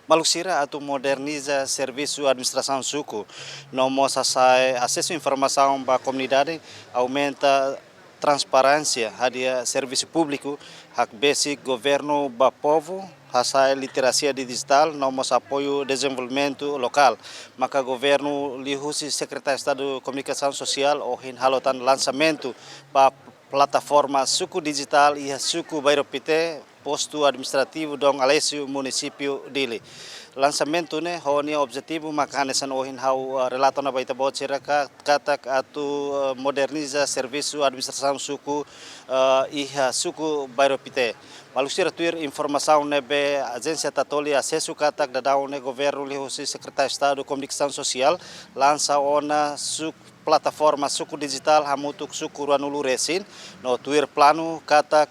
Malusira atau moderniza serviço administração suco, não mostra acesso à informação para a comunidade, aumenta transparência, hadia serviço público, hak basic governo para povo, hasa literacia digital, não mostra apoio ao desenvolvimento local. Maka governo lihusi secretário de Estado de Comunicação Social, ou halotan lançamento para plataforma suku digital e suku Bairropité, posto administrativo Dom Alessio, município dele. Lançamento né, honi objetivo makanesan ohin hau relato na baita bot siraka katak atu moderniza serviço administração suku iha suku Bairropité. Malusira tuir informação nebe agência tatoli acesso katak dadau ne governo lihusi secretário de Estado de Comunicação Social lança ona suku plataforma suku digital hamutuk suku Ruanulu Resin no tuir plano katak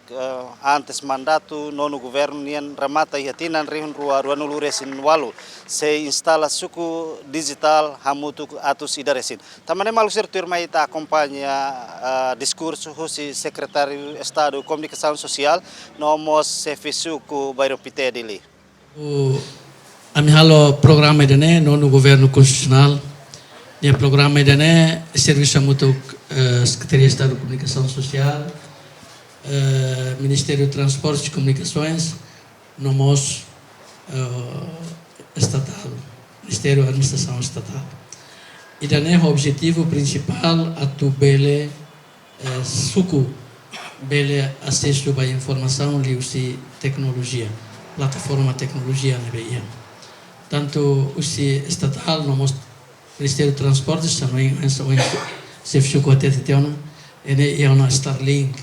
antes mandato nono governo nian ramata ihatinan rihun Ruanulu Resin walu se instala suku digital hamutuk atus ida resin. Tamane malusir tuir maita acompanha discurso husi secretário Estado Comunicação Social no mos suku Bairropité dili. O amihalo programa dene nono governo constitucional. O programa é serviço mútuo Secretaria de Estado de Comunicação Social, Ministério de Transportes e Comunicações, nomos estatal, Ministério da Administração Estatal. E daí o objetivo principal é tu bele suku bele acesso à informação e tecnologia, plataforma tecnologia na BIA. Tanto o estatal nomos Ministério de Transportes também se ficou até teona é uma Starlink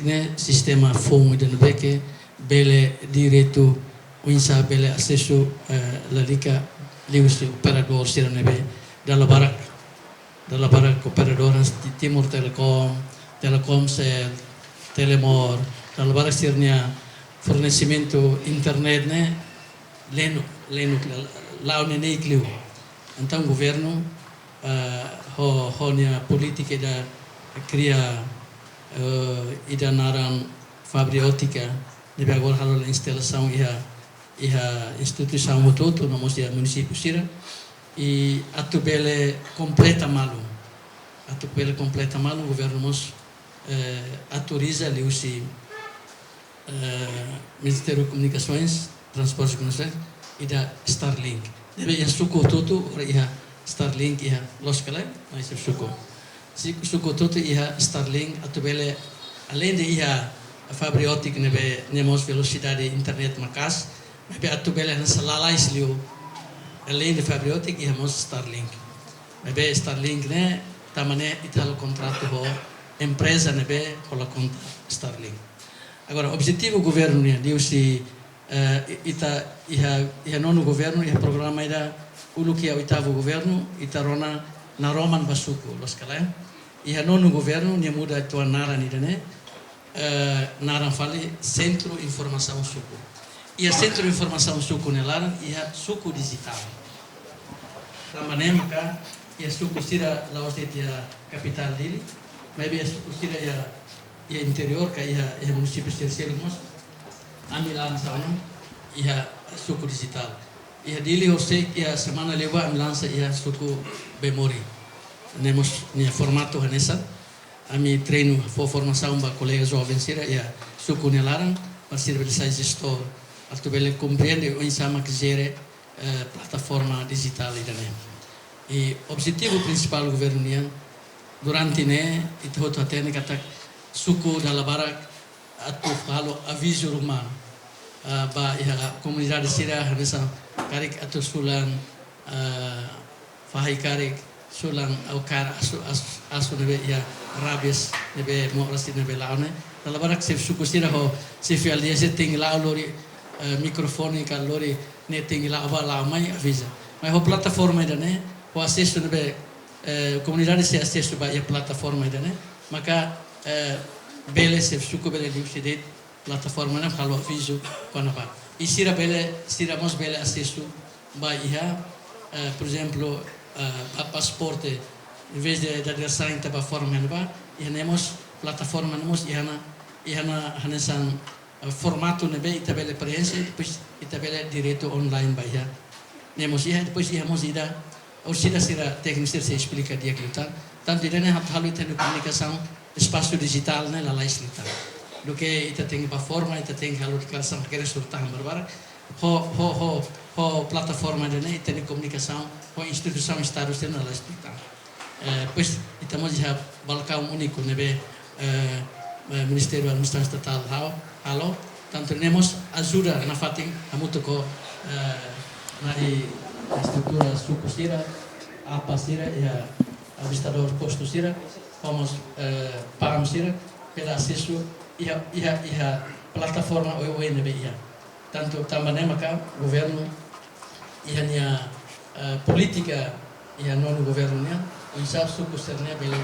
né sistema fome de nebe bele direito insa bele acesso la liga lius operador sira nebe dalla barak operadoras di Timor Telecom, Telkomsel, Telemor, dalla barak sirnya fornecimento internet né leno lá onde nem clio. Então o governo a política da cria e da naran fábrica ótica deve agora a instalação e a instituição mototo no município Sira e a tubele completa malu o governo nos autoriza ali o Ministério de Comunicações, Transportes e Comunicações e da Starlink. Deve yang suku tutu iha Starlink iha los kala mai suku suku tutu iha Starlink atau bele além de iha fibra ótica nebe nemos velocidade internet makas nebe atau bele nasa lalais liu além de fibra ótica iha mos Starlink nebe Starlink ne tamane italo contrato ho empresa nebe hola conta Starlink. Agora objetivo governo ne diu si iha nono governo iha programa ida uluki oitavo governo itarona na roman basuku los kalain iha nono governo nia muda tua nara ni dane naran fali centro informação suku iha centro informação suku nelaran iha suku digital tamane maka iha suku sira laos iha capital dili maybe iha suku sira iha interior ka iha município serselimos amilan sana iha suku digital iha dili hosei iha semana leva lança iha suku memori nemos nia formato hanesa ami treino for formação ba colegas jovens sira iha suku nelaran para ser sai gestor atau bele compreende o insama que gere plataforma digital idane e objetivo principal do governo nia durante ne itu atene kata suku dalabarak atau kalau aviso rumah ba iha komunidade sira hanesa karik atau sulan fahai karik sulang au kar asu nebe ya rabis nebe mo rasi nebe laune dalabarak se suku sira ho se fial dia se ting la lori microfone ka lori ne ting la ba la mai avisa mas ho plataforma idane ho acesso nebe komunidade se acesso ba ya plataforma idane maka bele se suku bele diusidet plataforma na kalau visu kona pa isira mos bele acesso ba iha por exemplo pasaporte em vez de dar sain ta ba forma ba iha nemos plataforma nemos ihana hanesan formato nebe ita bele prensa depois ita bele direto online bahia nemos ia depois íamos ida ou sira técnico se explica dia que tá tanto ida né halu ita comunicação espaço digital né lá escrita do que ita tem para forma ita tem halu declaração que resulta berbar ho plataforma de né ita tem comunicação ho instituição estado se lá escrita pois estamos já balcão único nebe Ministério da Administração Estatal halo tanto temos ajuda na fatin muito ko na estrutura suku sira apa sira ya administrador posto sira vamos pagam sira pela acesso ia plataforma ONB ia tanto também maka governo ia política ia non governo nia o sabe suku sira bele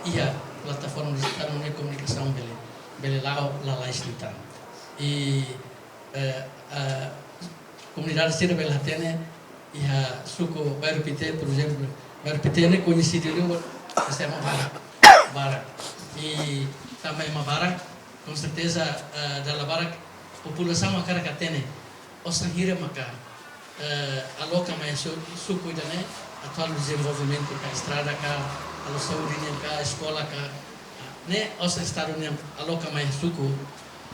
ia plataforma digital de comunicação bele lá está e comunidade sira bele hatene ia suku baru pite por exemplo baru pite ne conhecido eu se chama Barak e também uma Barak com certeza da Barak população akara katene osanhira maka aloca mais suku idane atual desenvolvimento ka estrada ka alo saúde ka escola ka né os estado né aloca mais suku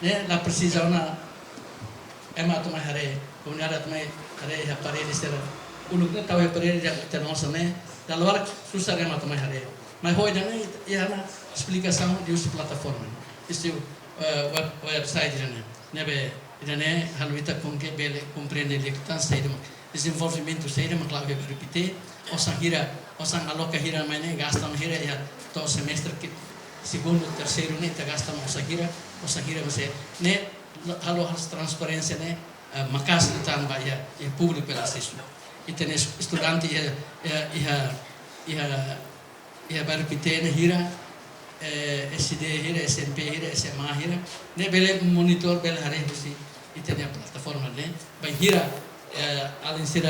né la precisa una ema to mais hare comunidade também hare a parede será o lugar tahu parede da nossa né da luar susah ema to mais hare mas hoje né ia na explicação de uso plataforma isso website né be né halvita com que bele compreende que tá saindo desenvolvimento saindo mas claro que repetir osang aloca hira mana gastam hira ya to semestre que segundo terceiro ne ta gastam osang hira você ne halo has transparência ne makas tan ba ya público pela acesso e tem estudante ia berpitene hira SD hira SMP hira SMA hira ne bele monitor bele hare husi e tem a plataforma ne ba hira além de ser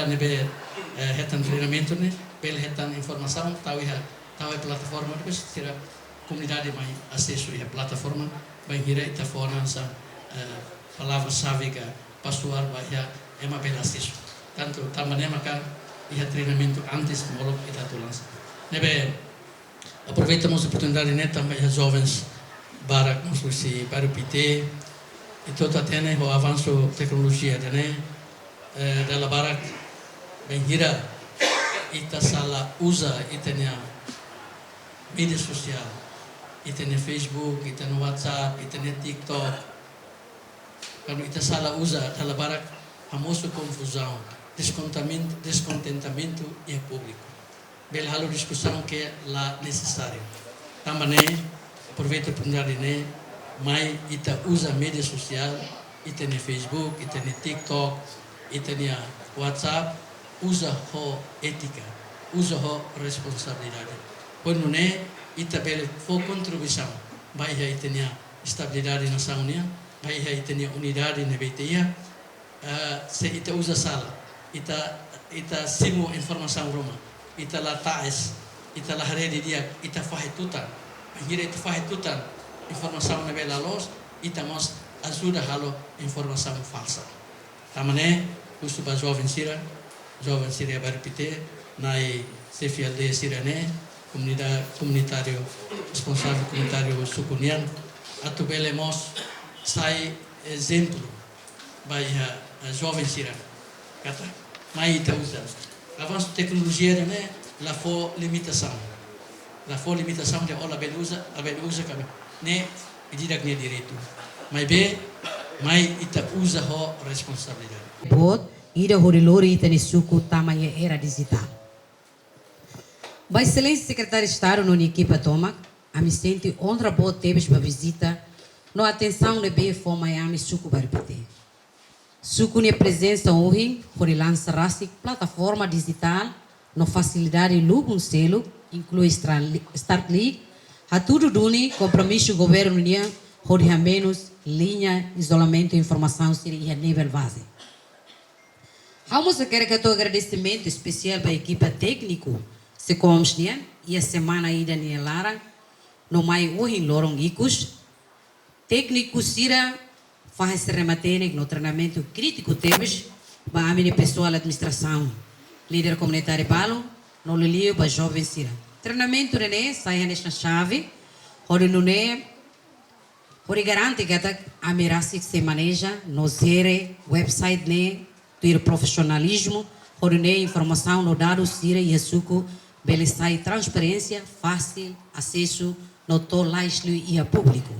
retan treinamento né pela retan informação tahu a plataforma depois será comunidade mais acesso à plataforma bem hira ita fona sa palavra sábica passuar bahia é uma bela acesso tanto também maka ia treinamento antes molok ita tulans nebe aproveitamos a oportunidade né também os jovens Barak nos baru pite e todo atene o avanço tecnologia né dalam Barak benghira ita salah usa itanya media sosial itanya Facebook itanya WhatsApp itanya TikTok kalau ita salah usa dalam Barak famoso confusão descontentamento e público bel halo discussão que é lá necessário também aproveita para né mai ita usa media sosial itanya Facebook itanya TikTok itanya WhatsApp usa ho etika usa ho responsabilidade quando né ita bele fo contribuição vai ha itanya estabilidade nacional vai ha itanya unidade na betia se ita usa sala ita simu informação roma ita la tais ita la rede dia ita fahitutan hira ita fahitutan informação na bela los ita mos ajuda halo informação falsa tamane usu ba jovem sira berpite nai CFLD sirane comunitário responsável comunitário sukunian atu belemos sai exemplo vai jovem sira kata mai ita usa avanço tecnologia né la fo limitação de ola belusa kami ne ididak ne direito mai ita usa ho responsabilidade bot ida horilori itani suku tamanha era digital. Vai excelência secretário de Estado no equipa Tomac, a me sente outra boa teve para visita, no atenção de bem for Miami suku barpite. Suku ne presença hoje, horilança rasik plataforma digital, no facilidade lubun selo, inclui Start League, a tudo duni compromisso governo nia, hori menos linha isolamento e informação seria nível base. Vamos querer que o agradecimento especial para a equipe técnica, se comsnian, e a semana ainda nem Lara, no mai hoje lorong ikus, técnico sira faz rematene no treinamento crítico temos para a minha pessoal administração, líder comunitário Palo, no Lilio para jovem Sira. Treinamento né sai nesta chave, onde não é, onde garante que a mirasi se maneja no zere website né, ter profissionalismo, onde né informação no dado Sira e suco, beleza e transparência, fácil acesso no to laislo e a público.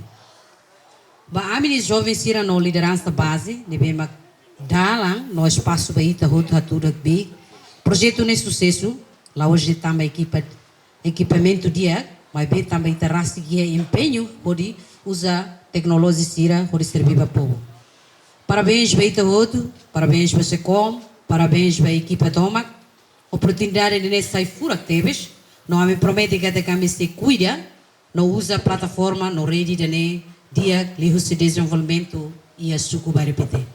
Ba amini jovens Sira no liderança base, de bem dalang no espaço para ita haturak big, projeto ne sucesso, lá hoje também equipamento dia, mas bem também terá seguir empenho pode usar tecnologia Sira pode servir para o povo. Parabéns para ita outro, parabéns para Secom, parabéns para a equipa Tomac, oportunidade de nessa sair fora que teves, não me promete que até que se cuida, não usa plataforma, não rede de ne dia, lihos de desenvolvimento e a suco vai repetir.